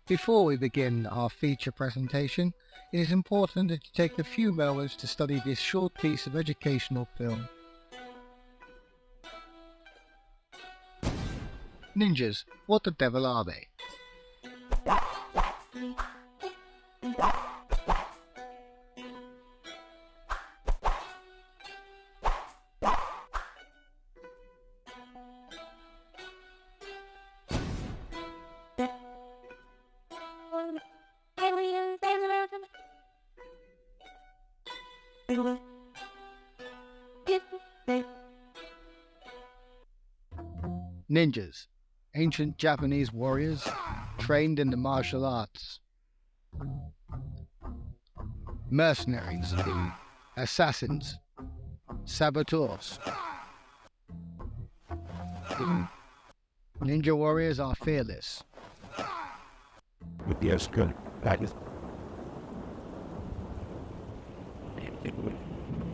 Before we begin our feature presentation, it is important that you take a few moments to study this short piece of educational film. Ninjas, what the devil are they? Ninjas, ancient Japanese warriors trained in the martial arts. Mercenaries, assassins, saboteurs. Ninja warriors are fearless. Yes, good. That is.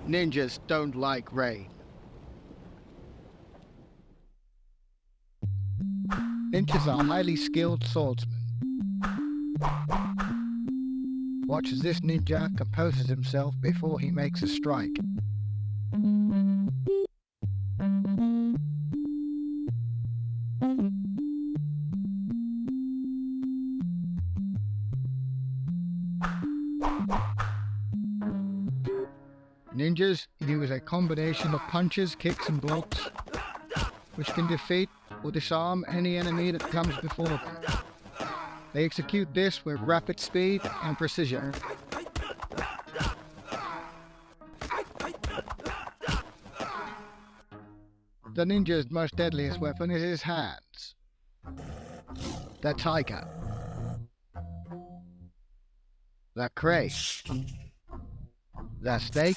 Ninjas don't like rain. Ninjas are highly skilled swordsmen. Watch as this ninja composes himself before he makes a strike. Ninjas use a combination of punches, kicks and blocks, which can defeat or disarm any enemy that comes before them. They execute this with rapid speed and precision. The ninja's most deadliest weapon is his hands. The tiger. The crane. The snake.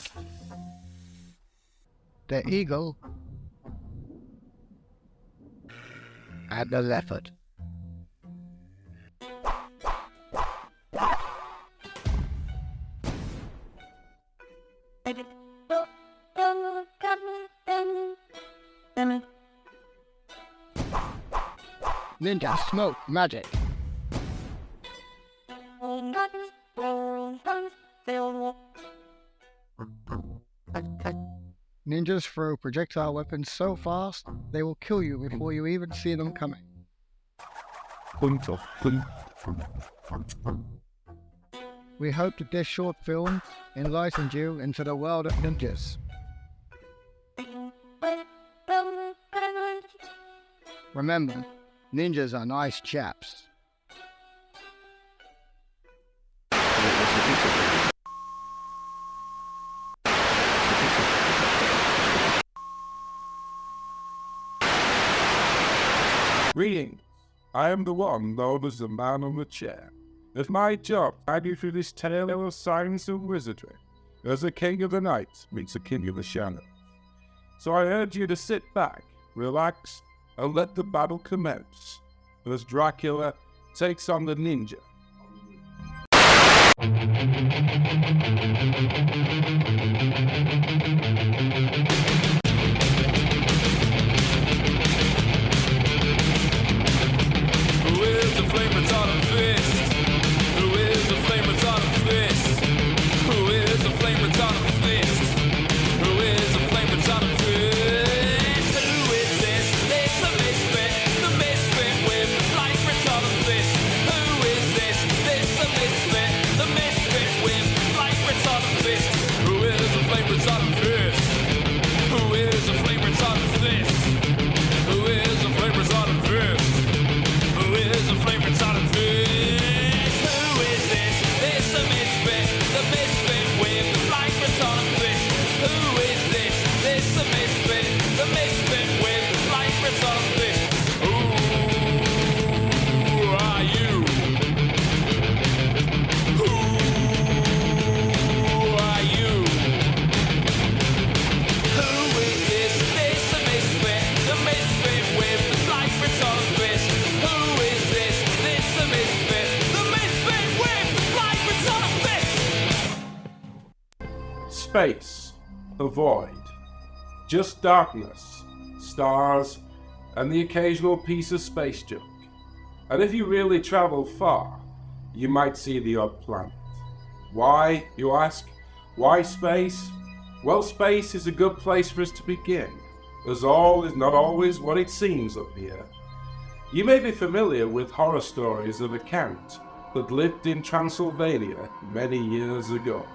The eagle. And the leopard. Ninja smoke magic. Ninjas throw projectile weapons so fast, they will kill you before you even see them coming. We hope that this short film enlightened you into the world of ninjas. Remember, ninjas are nice chaps. Greetings. I am the one known as the man on the chair. It's my job to guide you through this tale of science and wizardry, as the king of the night meets the king of the shadows. So I urge you to sit back, relax, and let the battle commence, as Dracula takes on the ninja. Space, a void, just darkness, stars, and the occasional piece of space junk. And if you really travel far, you might see the odd planet. Why, you ask? Why space? Well, space is a good place for us to begin, as all is not always what it seems up here. You may be familiar with horror stories of a count that lived in Transylvania many years ago.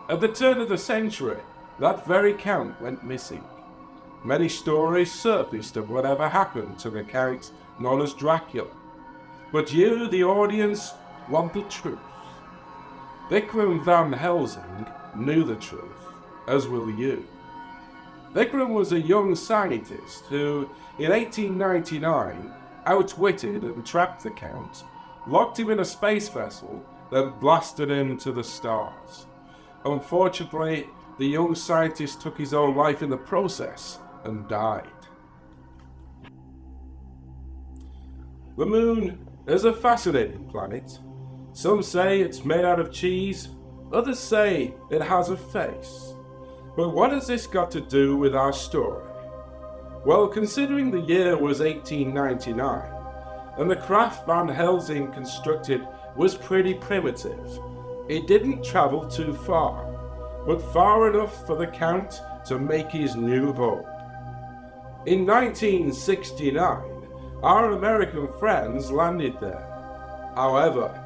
At the turn of the century, that very count went missing. Many stories surfaced of whatever happened to the count known as Dracula. But you, the audience, want the truth. Vikram Van Helsing knew the truth, as will you. Vikram was a young scientist who, in 1899, outwitted and trapped the Count, locked him in a space vessel, then blasted him to the stars. Unfortunately, the young scientist took his own life in the process and died. The Moon is a fascinating planet. Some say it's made out of cheese, others say it has a face. But what has this got to do with our story? Well, considering the year was 1899, and the craft Van Helsing constructed was pretty primitive, it didn't travel too far, but far enough for the Count to make his new home. In 1969, our American friends landed there. However,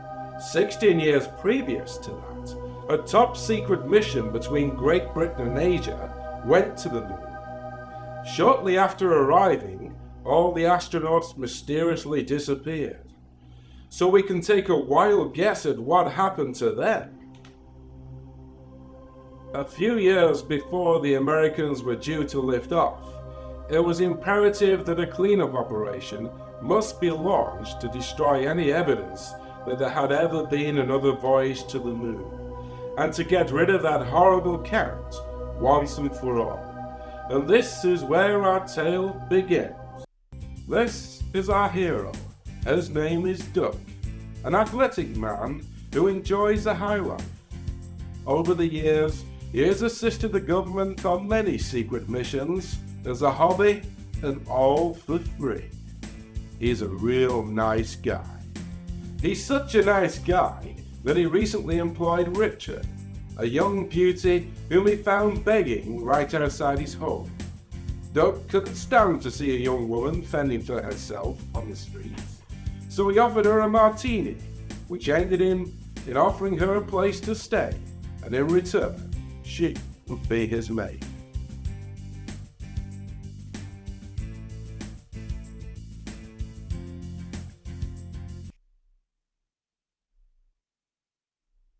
16 years previous to that, a top-secret mission between Great Britain and Asia went to the Moon. Shortly after arriving, all the astronauts mysteriously disappeared. So we can take a wild guess at what happened to them. A few years before the Americans were due to lift off, it was imperative that a cleanup operation must be launched to destroy any evidence that there had ever been another voyage to the Moon, and to get rid of that horrible Count once and for all. And this is where our tale begins. This is our hero. His name is Doug, an athletic man who enjoys the high life. Over the years, he has assisted the government on many secret missions as a hobby and all for free. He's a real nice guy. He's such a nice guy that he recently employed Richard, a young beauty whom he found begging right outside his home. Doug couldn't stand to see a young woman fending for herself on the streets, so he offered her a martini, which ended in offering her a place to stay, and in return, she would be his maid.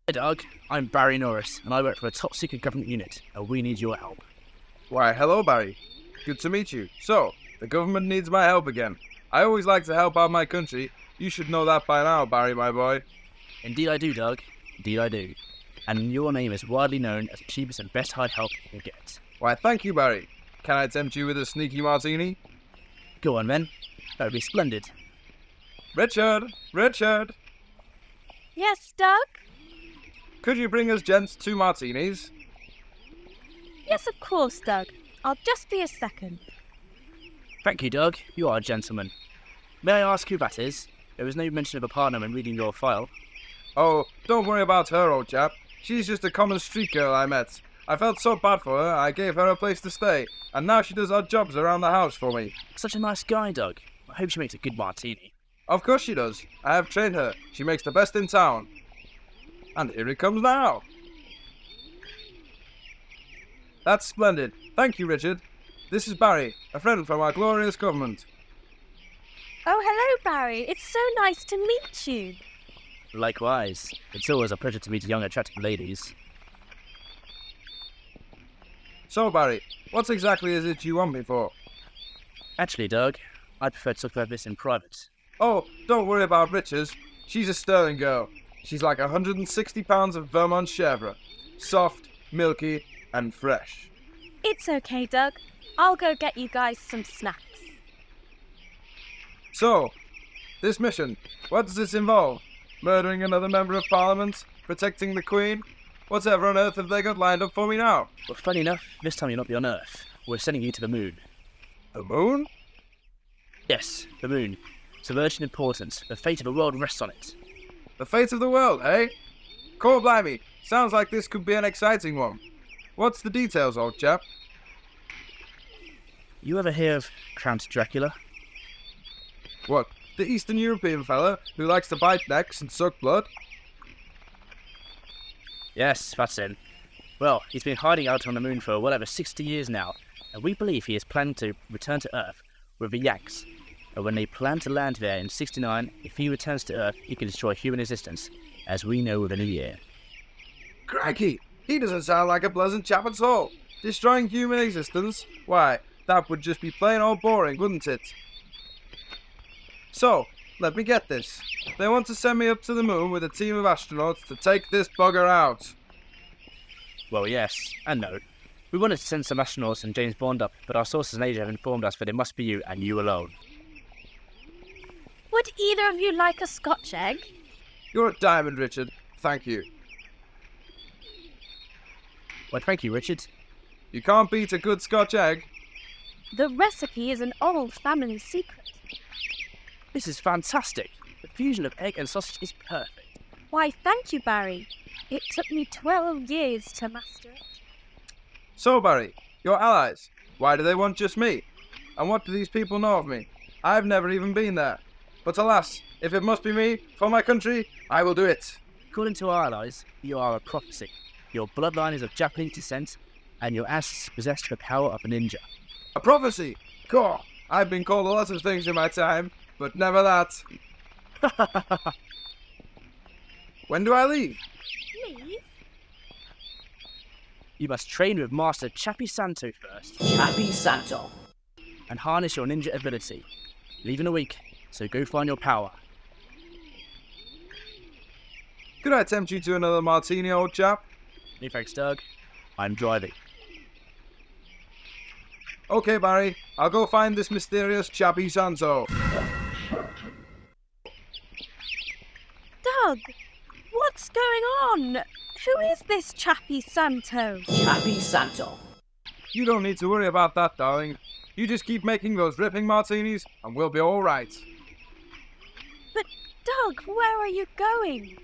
Hey Doug, I'm Barry Norris, and I work for a top-secret government unit, and we need your help. Why, hello Barry. Good to meet you. So, the government needs my help again. I always like to help out my country. You should know that by now, Barry, my boy. Indeed I do, Doug. Indeed I do. And your name is widely known as the cheapest and best hired help you can get. Why, thank you, Barry. Can I tempt you with a sneaky martini? Go on, then. That would be splendid. Richard! Richard! Yes, Doug? Could you bring us gents 2 martinis? Yes, of course, Doug. I'll just be a second. Thank you, Doug. You are a gentleman. May I ask who that is? There was no mention of a partner when reading your file. Oh, don't worry about her, old chap. She's just a common street girl I met. I felt so bad for her, I gave her a place to stay, and now she does odd jobs around the house for me. Such a nice guy, Doug. I hope she makes a good martini. Of course she does. I have trained her. She makes the best in town. And here it comes now. That's splendid. Thank you, Richard. This is Barry, a friend from our glorious government. Oh, hello, Barry. It's so nice to meet you. Likewise. It's always a pleasure to meet young, attractive ladies. So, Barry, what exactly is it you want me for? Actually, Doug, I'd prefer to talk about this in private. Oh, don't worry about Richards. She's a sterling girl. She's like 160 pounds of Vermont chèvre. Soft, milky, and fresh. It's okay, Doug. I'll go get you guys some snacks. So, this mission, what does this involve? Murdering another member of Parliament? Protecting the Queen? Whatever on earth have they got lined up for me now? Well, funny enough, this time you'll not be on Earth. We're sending you to the Moon. The Moon? Yes, the Moon. It's of urgent importance. The fate of the world rests on it. The fate of the world, eh? Core blimey, sounds like this could be an exciting one. What's the details, old chap? You ever hear of Count Dracula? What, the Eastern European fella who likes to bite necks and suck blood? Yes, that's him. Well, he's been hiding out on the moon for well over 60 years now, and we believe he is planning to return to Earth with the Yanks. And when they plan to land there in 69, if he returns to Earth, he can destroy human existence, as we know within a year. Crikey, he doesn't sound like a pleasant chap at all. Destroying human existence? Why, that would just be plain old boring, wouldn't it? So, let me get this. They want to send me up to the moon with a team of astronauts to take this bugger out. Well, yes, and no. We wanted to send some astronauts and James Bond up, but our sources in Asia have informed us that it must be you and you alone. Would either of you like a Scotch egg? You're a diamond, Richard. Thank you. Well, thank you, Richard. You can't beat a good Scotch egg. The recipe is an old family secret. This is fantastic. The fusion of egg and sausage is perfect. Why, thank you, Barry. It took me 12 years to master it. So, Barry, your allies, why do they want just me? And what do these people know of me? I've never even been there. But alas, if it must be me, for my country, I will do it. According to our allies, you are a prophecy. Your bloodline is of Japanese descent, and your ancestors possess the power of a ninja. A prophecy? Cool. I've been called a lot of things in my time, but never that. When do I leave? Leave? You must train with Master Chappie Santo first, Chappie Santo. and harness your ninja ability. Leave in a week, so go find your power. Could I tempt you to another martini, old chap? No thanks, Doug. I'm driving. Okay, Barry, I'll go find this mysterious Chappie Santo. Doug, what's going on? Who is this Chappie Santo? Chappie Santo. You don't need to worry about that, darling. You just keep making those ripping martinis, and we'll be all right. But, Doug, where are you going?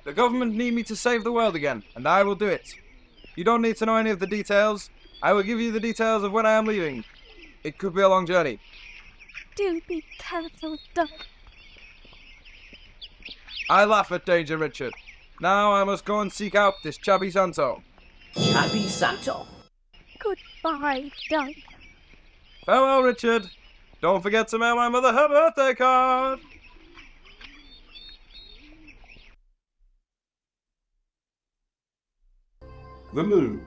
The government need me to save the world again, and I will do it. You don't need to know any of the details. I will give you the details of when I am leaving. It could be a long journey. Do be careful, Doug. I laugh at danger, Richard. Now I must go and seek out this Chappie Santo. Chappie Santo. Goodbye, Doug. Farewell, Richard. Don't forget to mail my mother her birthday card. The moon.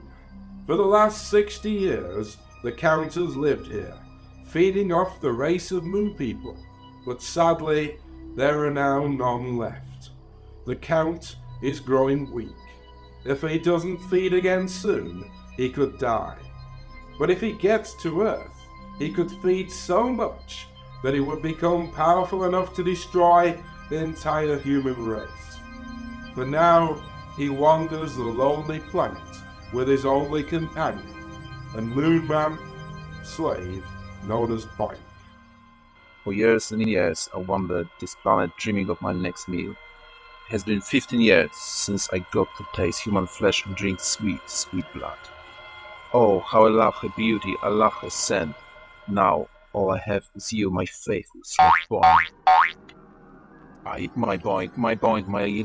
For the last 60 years, the Count has lived here, feeding off the race of moon people. But sadly, there are now none left. The Count is growing weak. If he doesn't feed again soon, he could die. But if he gets to Earth, he could feed so much that he would become powerful enough to destroy the entire human race. For now, he wanders the lonely planet with his only companion, a moonman slave known as Bite. For years and years I wandered this planet dreaming of my next meal. It has been 15 years since I got to taste human flesh and drink sweet, sweet blood. Oh, how I love her beauty, I love her scent. Now, all I have is you, my faithful slash boy. My boy, my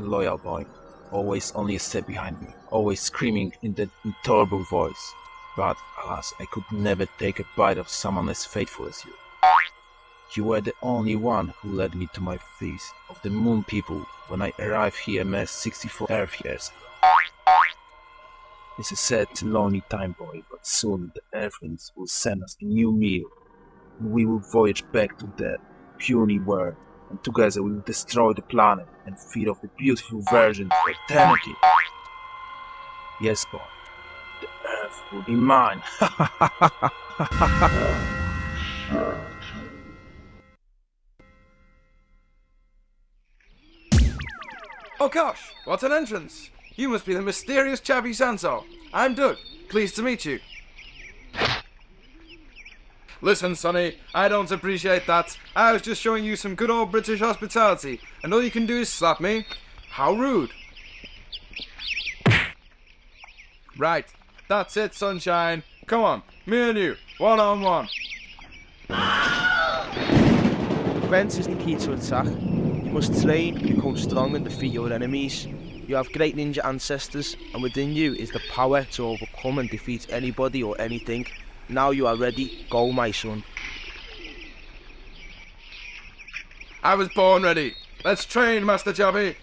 loyal boy. Always only a step behind me, always screaming in that intolerable voice. But, alas, I could never take a bite of someone as faithful as you. You were the only one who led me to my feast of the moon people when I arrived here mere 64 Earth years ago. It's a sad, lonely time, boy, but soon the Earthlings will send us a new meal, and we will voyage back to that puny world, and together we will destroy the planet and feed off the beautiful virgin for eternity. Yes, boy, the Earth will be mine. Oh gosh, what an entrance! You must be the mysterious Chappie Santo. I'm Doug. Pleased to meet you. Listen, Sonny, I don't appreciate that. I was just showing you some good old British hospitality, and all you can do is slap me. How rude. Right, that's it, sunshine. Come on, me and you, one-on-one. Defense is the key to attack. You must train, become strong and defeat your enemies. You have great ninja ancestors, and within you is the power to overcome and defeat anybody or anything. Now you are ready. Go, my son. I was born ready. Let's train, Master Chubby.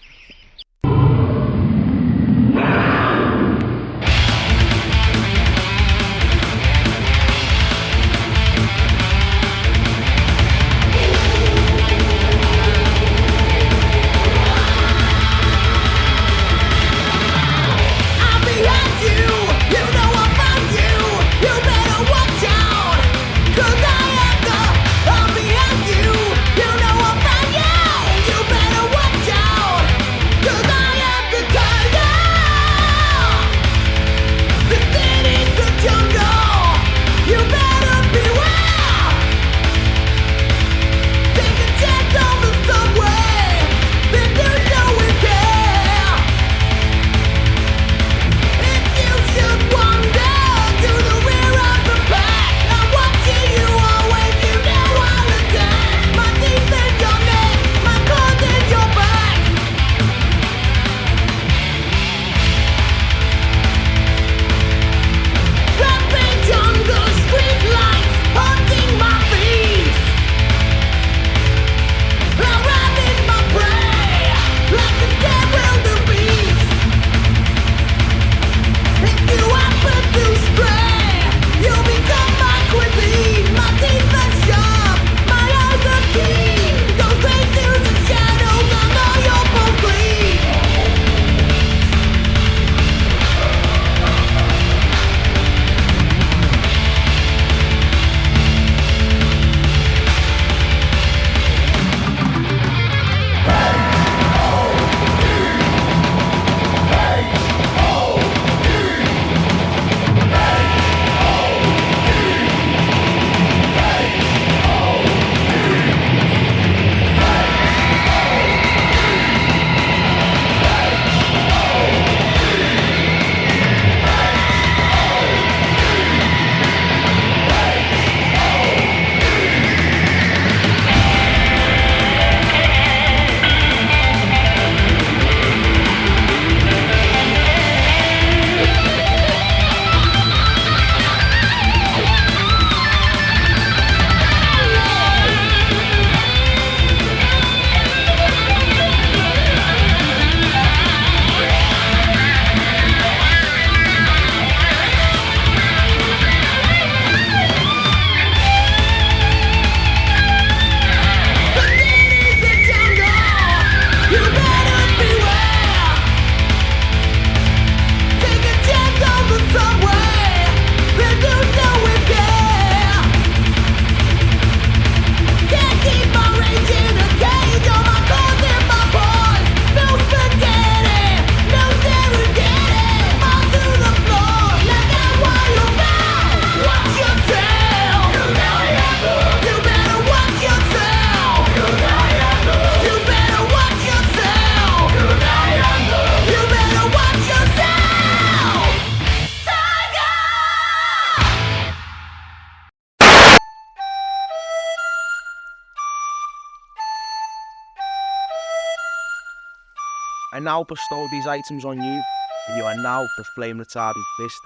I now bestow these items on you, and you are now the flame retarding fist.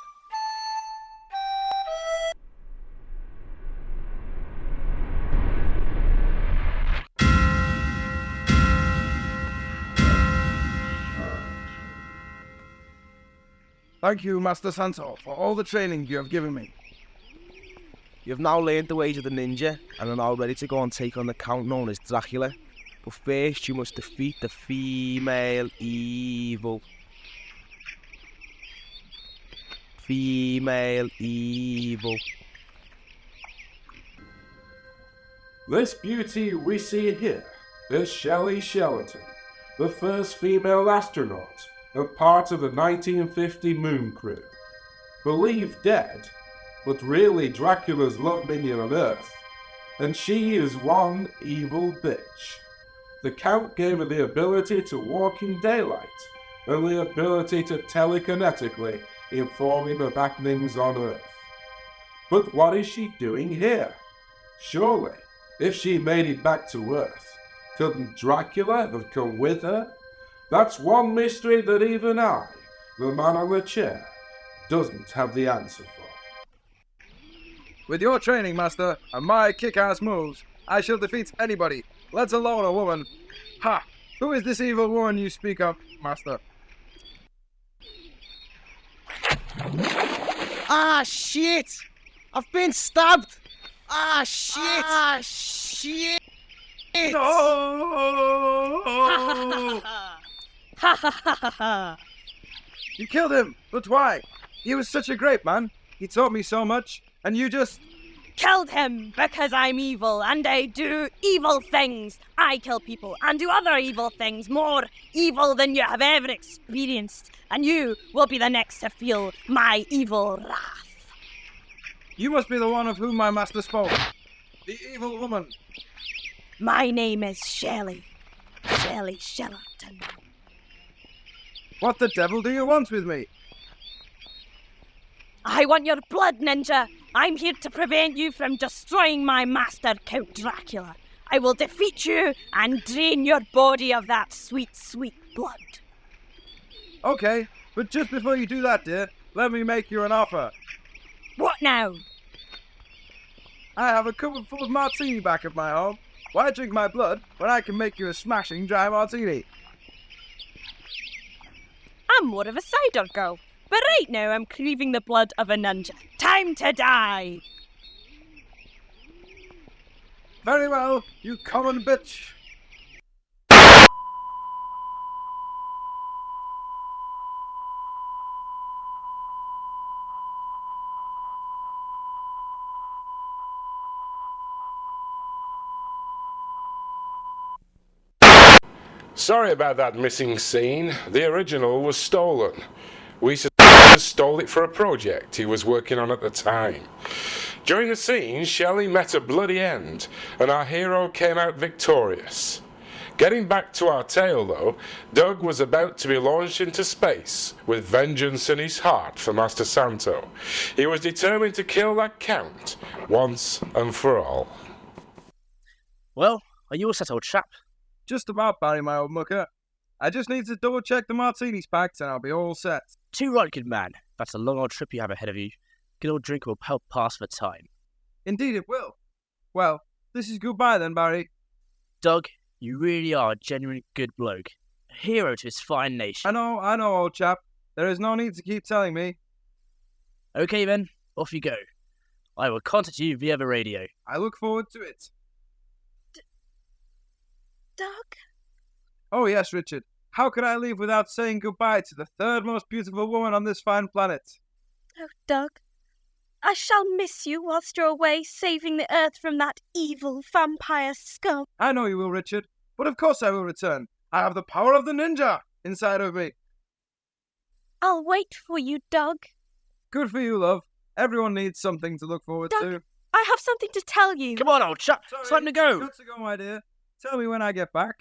Thank you, Master Santo, for all the training you have given me. You have now learned the ways of the ninja, and are now ready to go and take on the count known as Dracula. But first you must defeat the female evil. Female evil. This beauty we see here is Shelley Sheraton, the first female astronaut and part of the 1950 moon crew. Believed dead, but really Dracula's love minion on Earth, and she is one evil bitch. The Count gave her the ability to walk in daylight, and the ability to telekinetically inform him of happenings on Earth. But what is she doing here? Surely, if she made it back to Earth, couldn't Dracula have come with her? That's one mystery that even I, the man on the chair, doesn't have the answer for. With your training, Master, and my kick-ass moves, I shall defeat anybody, let alone a woman. Ha! Who is this evil woman you speak of, Master? Ah, shit! I've been stabbed! Ah, shit! Ah, shit! No! Ha ha ha ha ha! You killed him, but why? He was such a great man. He taught me so much, and you just... Killed him because I'm evil and I do evil things. I kill people and do other evil things, more evil than you have ever experienced. And you will be the next to feel my evil wrath. You must be the one of whom my master spoke. The evil woman. My name is Shelley. Shelley Shellerton. What the devil do you want with me? I want your blood, ninja. I'm here to prevent you from destroying my master, Count Dracula. I will defeat you and drain your body of that sweet, sweet blood. Okay, but just before you do that, dear, let me make you an offer. What now? I have a cupboard full of martini back at my home. Why drink my blood when I can make you a smashing dry martini? I'm more of a cider girl, but right now I'm craving the blood of a ninja. Time to die! Very well, you common bitch. Sorry about that missing scene. The original was stolen. We stole it for a project he was working on at the time. During the scene, Shelley met a bloody end, and our hero came out victorious. Getting back to our tale, though, Doug was about to be launched into space with vengeance in his heart for Master Santo. He was determined to kill that Count once and for all. Well, are you all set, old chap? Just about, Barry, my old mucker. I just need to double check the martini's packed and I'll be all set. Too right, good man. That's a long old trip you have ahead of you. Good old drink will help pass the time. Indeed it will. Well, this is goodbye then, Barry. Doug, you really are a genuine good bloke. A hero to his fine nation. I know, old chap. There is no need to keep telling me. Okay then, off you go. I will contact you via the radio. I look forward to it. Doug? Oh yes, Richard. How could I leave without saying goodbye to the third most beautiful woman on this fine planet? Oh, Doug. I shall miss you whilst you're away saving the earth from that evil vampire scum. I know you will, Richard. But of course I will return. I have the power of the ninja inside of me. I'll wait for you, Doug. Good for you, love. Everyone needs something to look forward Doug, to. I have something to tell you. Come on, old chap. Sorry, It's time to go. Got to go, my dear. Tell me when I get back.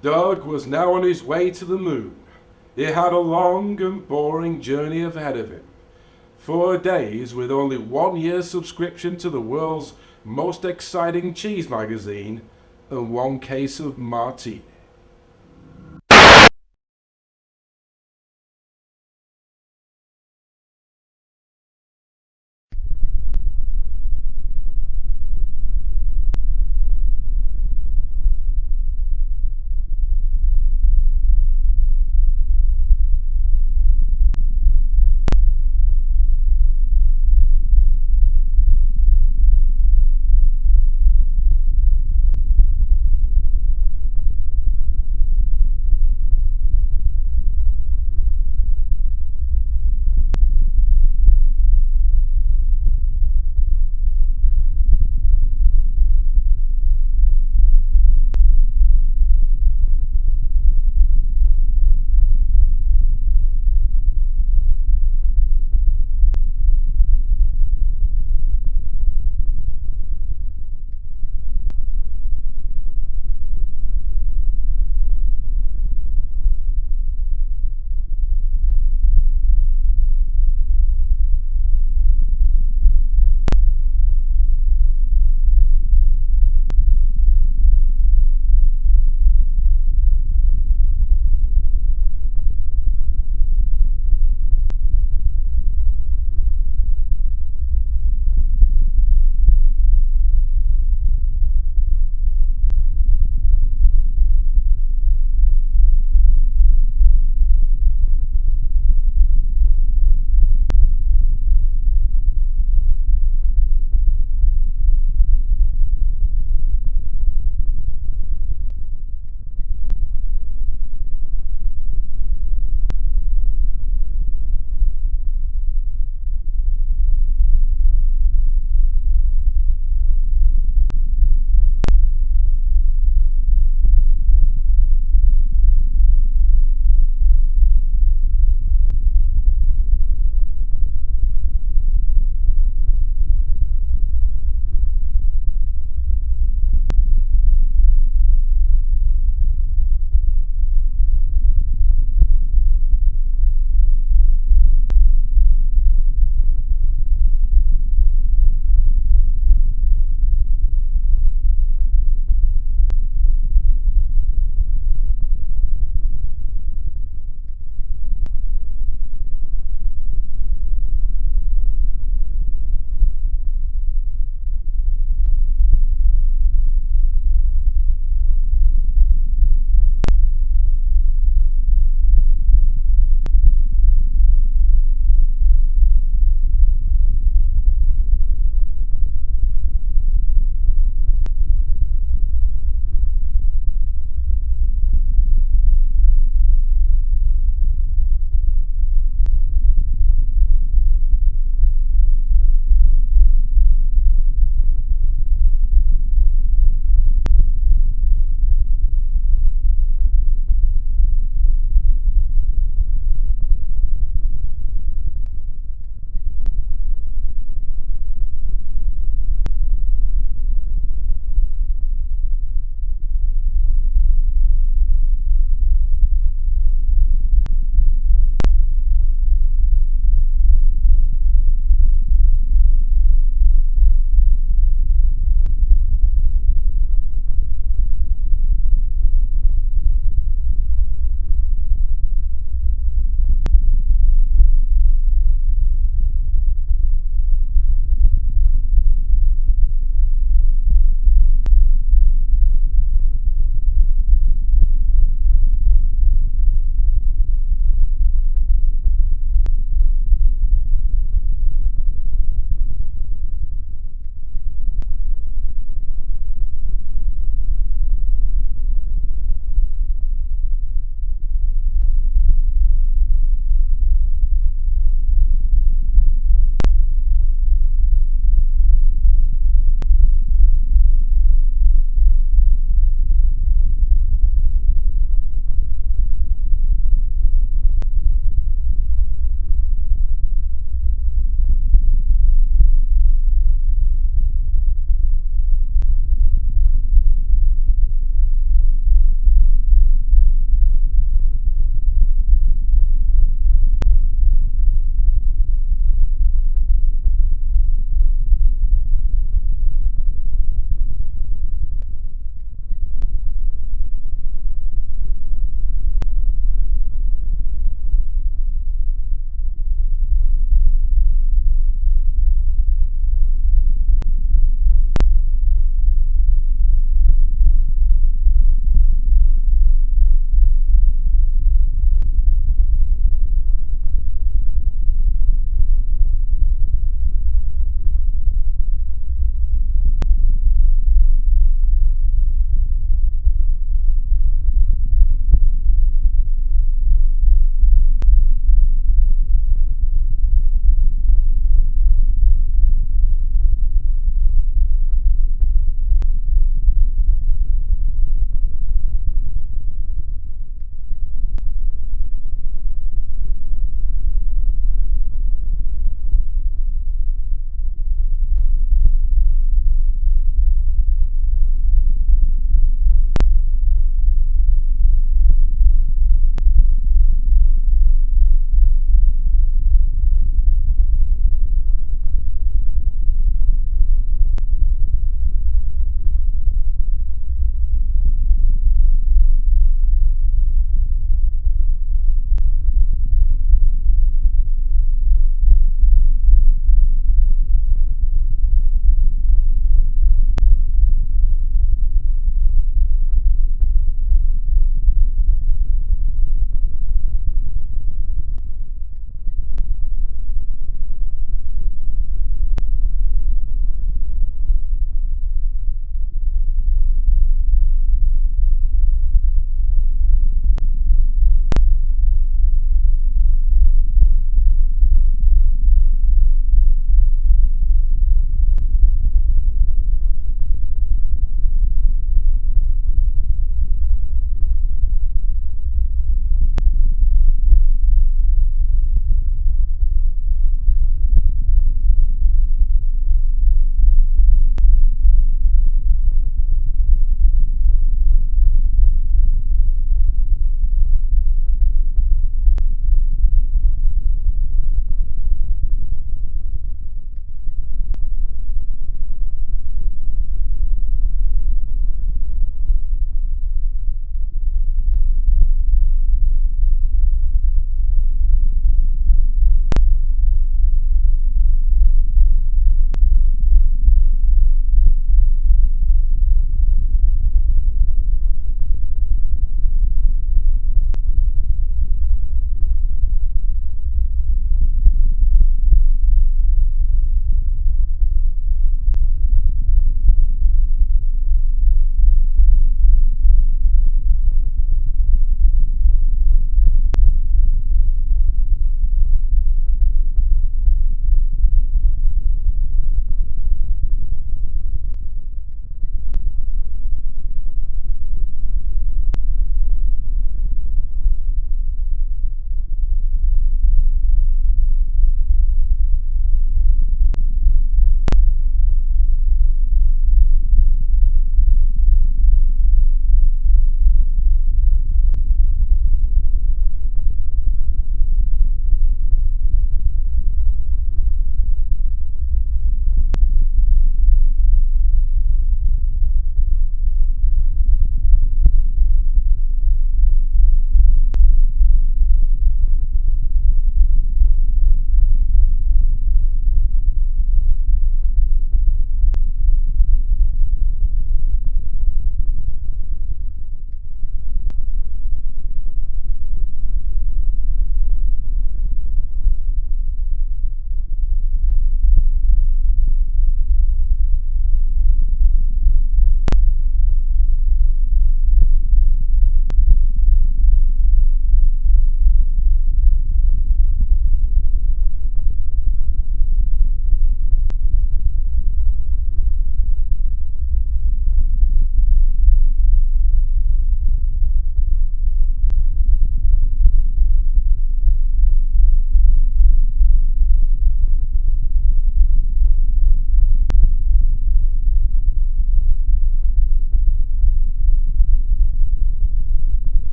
Doug was now on his way to the moon. He had a long and boring journey ahead of him. 4 days with only 1 year's subscription to the world's most exciting cheese magazine and 1 case of martini.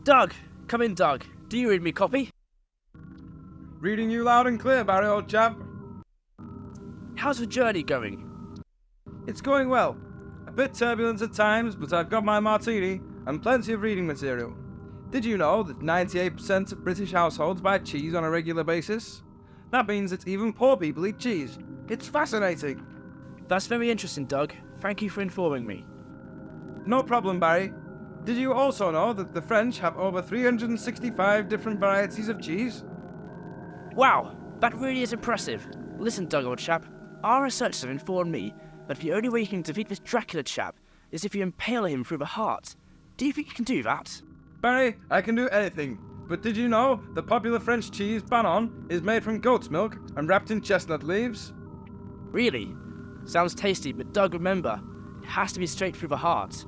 Doug! Come in, Doug. Do you read me copy? Reading you loud and clear, Barry, old chap. How's the journey going? It's going well. A bit turbulent at times, but I've got my martini and plenty of reading material. Did you know that 98% of British households buy cheese on a regular basis? That means that even poor people eat cheese. It's fascinating. That's very interesting, Doug. Thank you for informing me. No problem, Barry. Did you also know that the French have over 365 different varieties of cheese? Wow, that really is impressive. Listen, Doug, old chap. Our researchers have informed me that the only way you can defeat this Dracula chap is if you impale him through the heart. Do you think you can do that? Barry, I can do anything. But did you know the popular French cheese Banon is made from goat's milk and wrapped in chestnut leaves? Really? Sounds tasty, but Doug, remember, it has to be straight through the heart.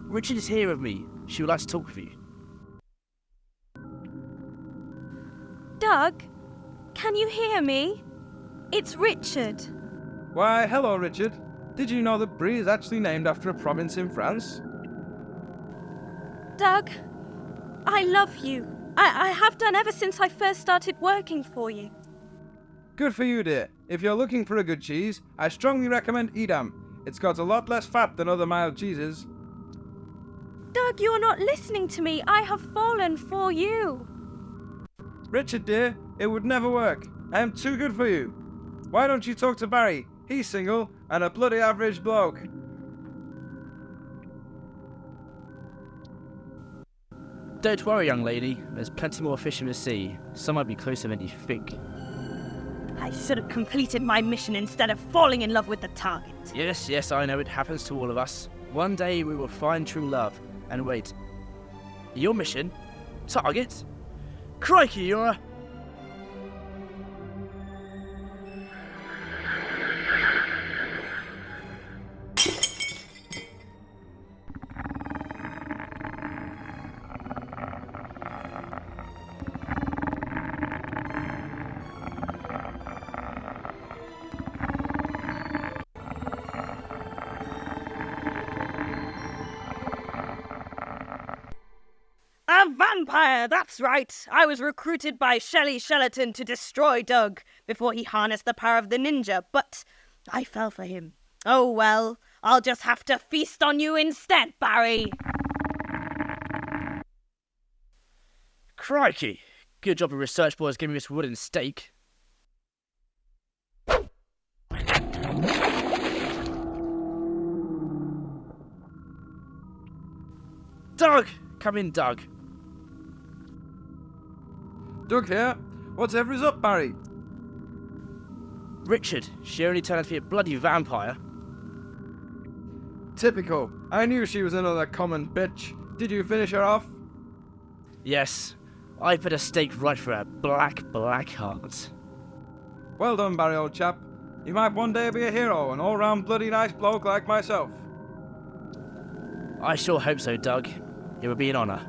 Richard is here with me. She would like to talk with you. Doug, can you hear me? It's Richard. Why, hello, Richard. Did you know that Brie is actually named after a province in France? Doug, I love you. I have done ever since I first started working for you. Good for you, dear. If you're looking for a good cheese, I strongly recommend Edam. It's got a lot less fat than other mild cheeses. Doug, you're not listening to me. I have fallen for you. Richard, dear, it would never work. I am too good for you. Why don't you talk to Barry? He's single and a bloody average bloke. Don't worry, young lady. There's plenty more fish in the sea. Some might be closer than you think. I should have completed my mission instead of falling in love with the target. Yes, I know it happens to all of us. One day we will find true love. And wait. Your mission? Target? Crikey, you're a... A vampire, that's right. I was recruited by Shelley Shelaton to destroy Doug before he harnessed the power of the ninja, but I fell for him. Oh well, I'll just have to feast on you instead, Barry. Crikey. Good job of research boys giving me this wooden stake. Doug! Come in, Doug. Doug here. Whatever is up, Barry? Richard, she only turned out to be a bloody vampire. Typical. I knew she was another common bitch. Did you finish her off? Yes, I put a stake right for her black heart. Well done, Barry, old chap. You might one day be a hero, an all-round bloody nice bloke like myself. I sure hope so, Doug. It would be an honour.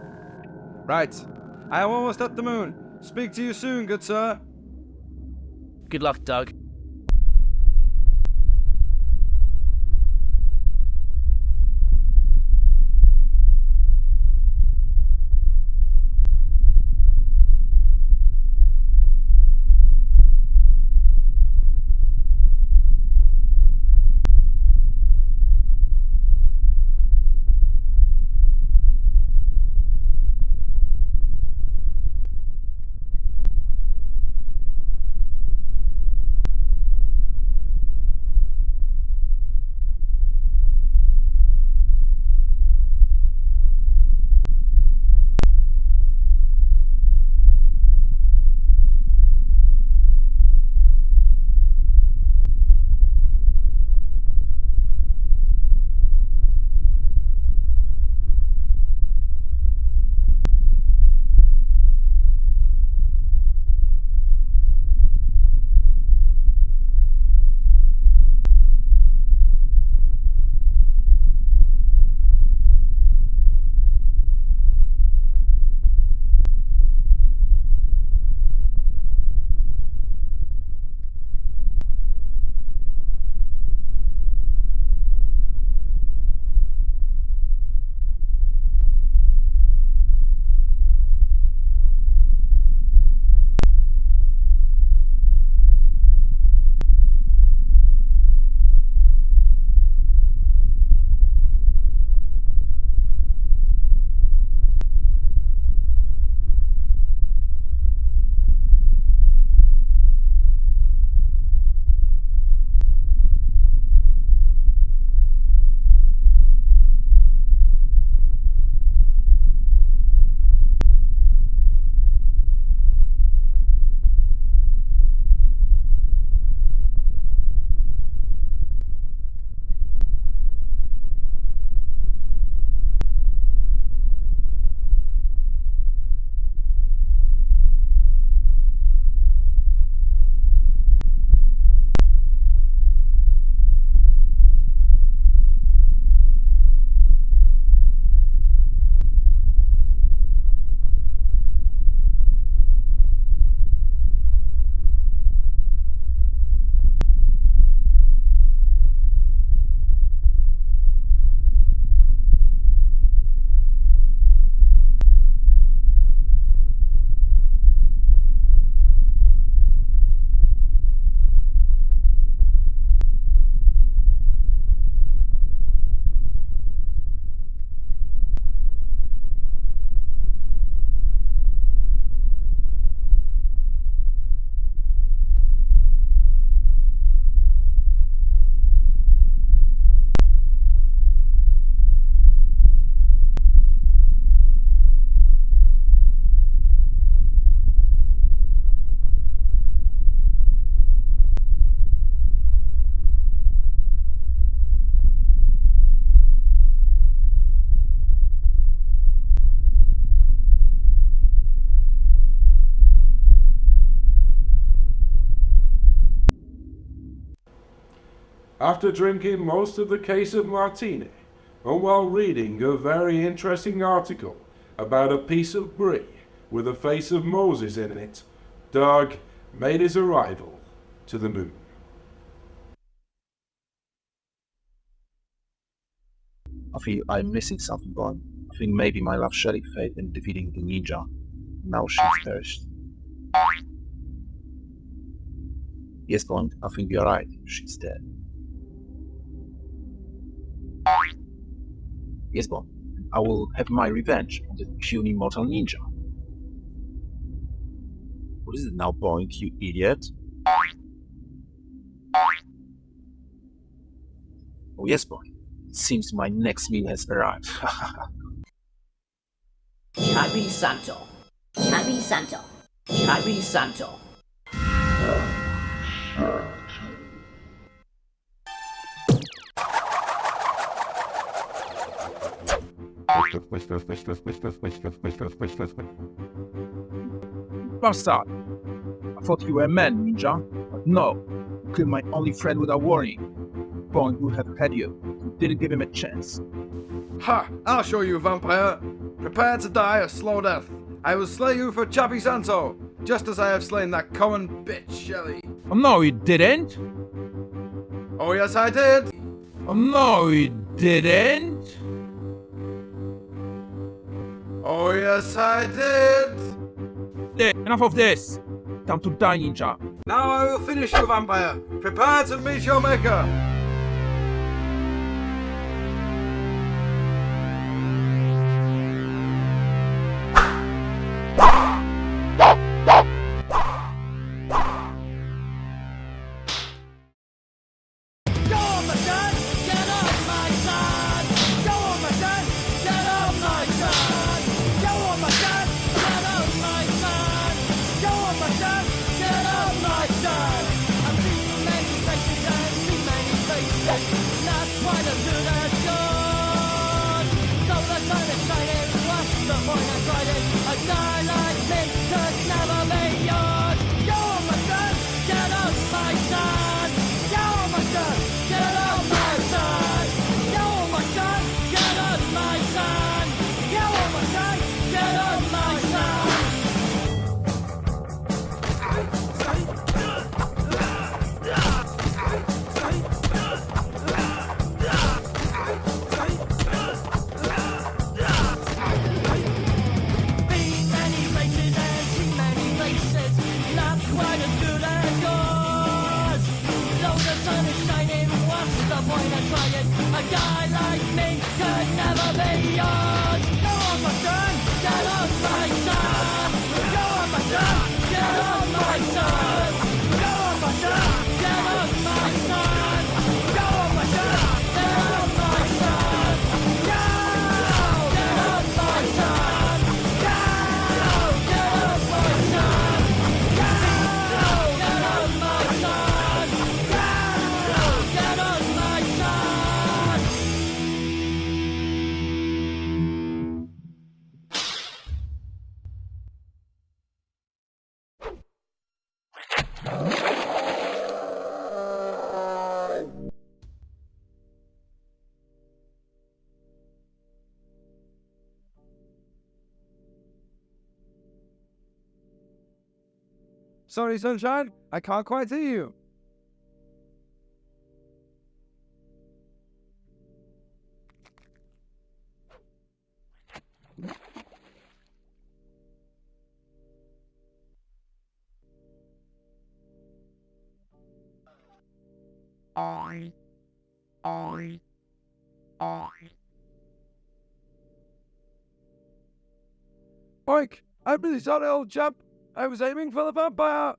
Right. I am almost at the moon. Speak to you soon, good sir. Good luck, Doug. after drinking most of the case of martini, and while reading a very interesting article about a piece of brie with a face of Moses in it, Doug made his arrival to the moon. I feel I'm missing something, Bond. I think maybe my love Shelly failed in defeating the ninja. Now she's perished. Yes, Bond, I think you're right. She's dead. Yes, Bond. I will have my revenge on the puny mortal ninja. What is it now, Bond, you idiot? Oh yes, Bond. It seems my next meal has arrived. Chappy Santo. Chappy Santo. Chappy Santo. Bastard! I thought you were a man, ninja. But no, you killed my only friend without warning. Bond would have had you. You didn't give him a chance. Ha! I'll show you, vampire. Prepare to die a slow death. I will slay you for Chappy Santo, just as I have slain that common bitch, Shelly. Oh no, you didn't! Oh yes, I did. Oh no, you didn't! Oh yes, I did. There, enough of this! Time to die, ninja. Now I will finish you, vampire. Prepare to meet your maker. Sorry, Sunshine, I can't quite hear you. Oink! I'm really sorry, old chap. I was aiming for the vampire.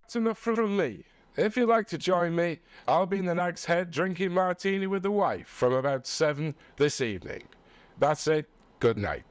That's enough from me. If you'd like to join me, I'll be in the next head drinking martini with the wife from about 7 this evening. That's it. Good night.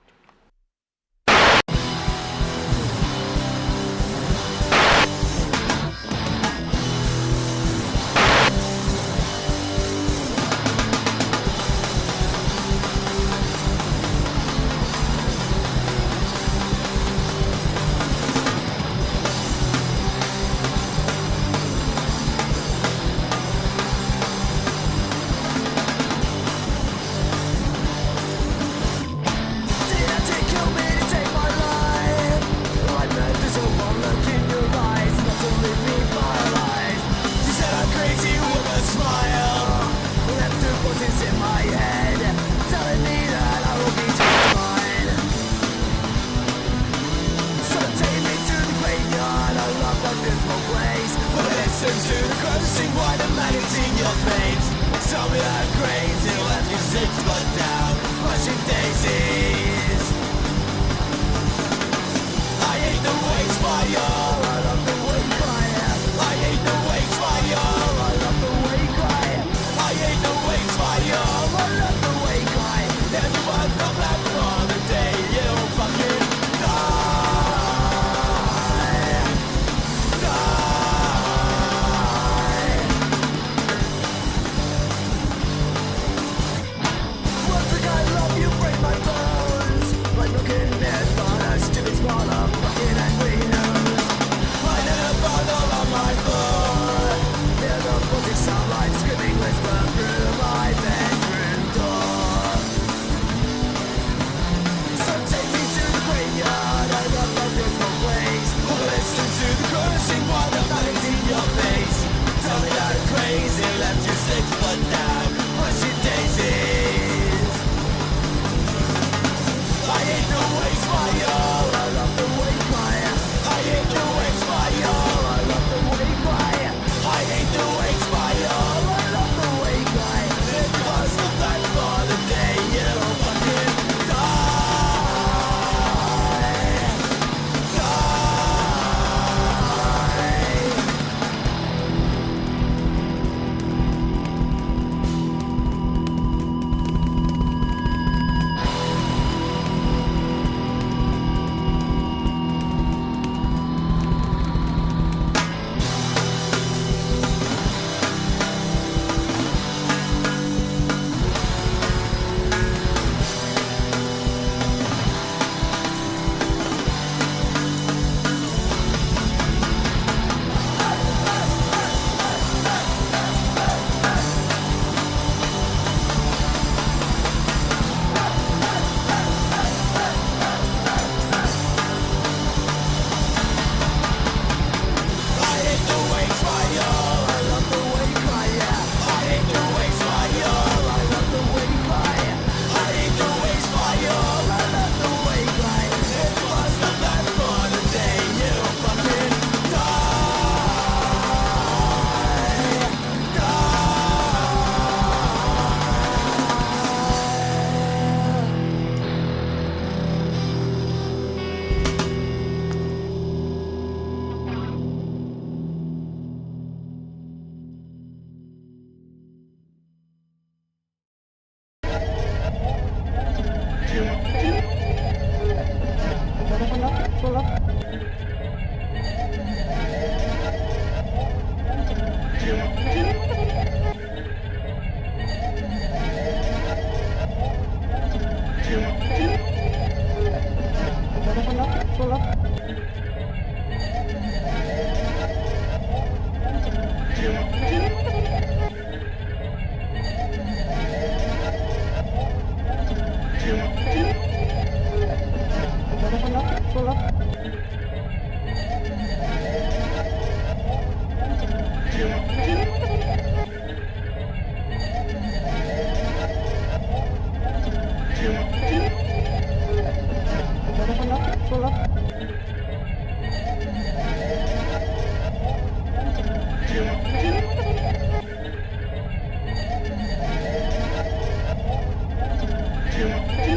you.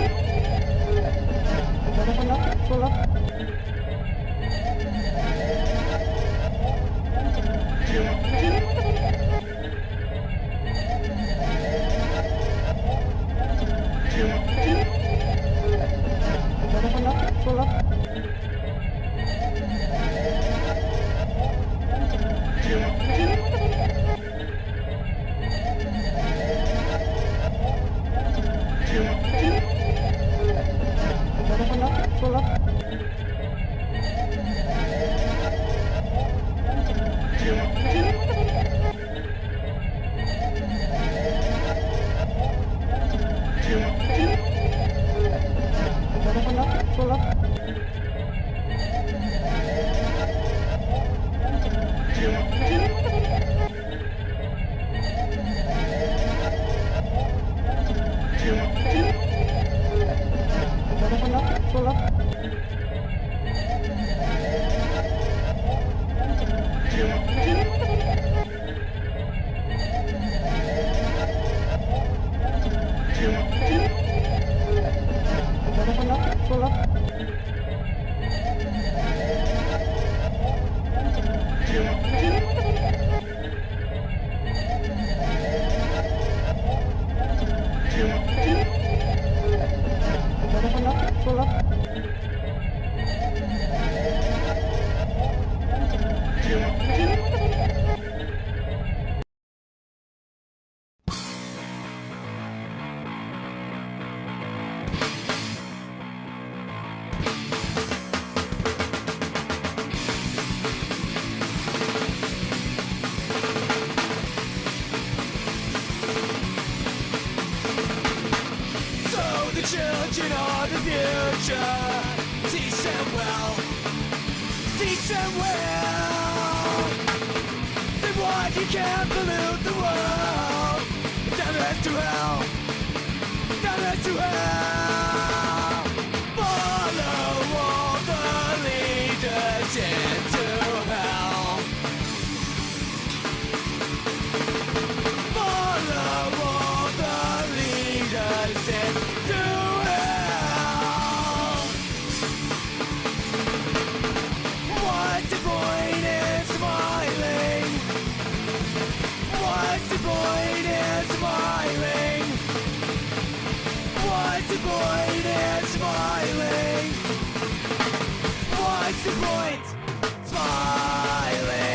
Children of the future, teach them well, teach them well. Then why you can't pollute the world? Down earth to hell, down earth to hell. Follow all the leaders into hell. Follow all the leaders into hell. What's the point in smiling? What's the point in smiling? What's the point in smiling? What's the point smiling?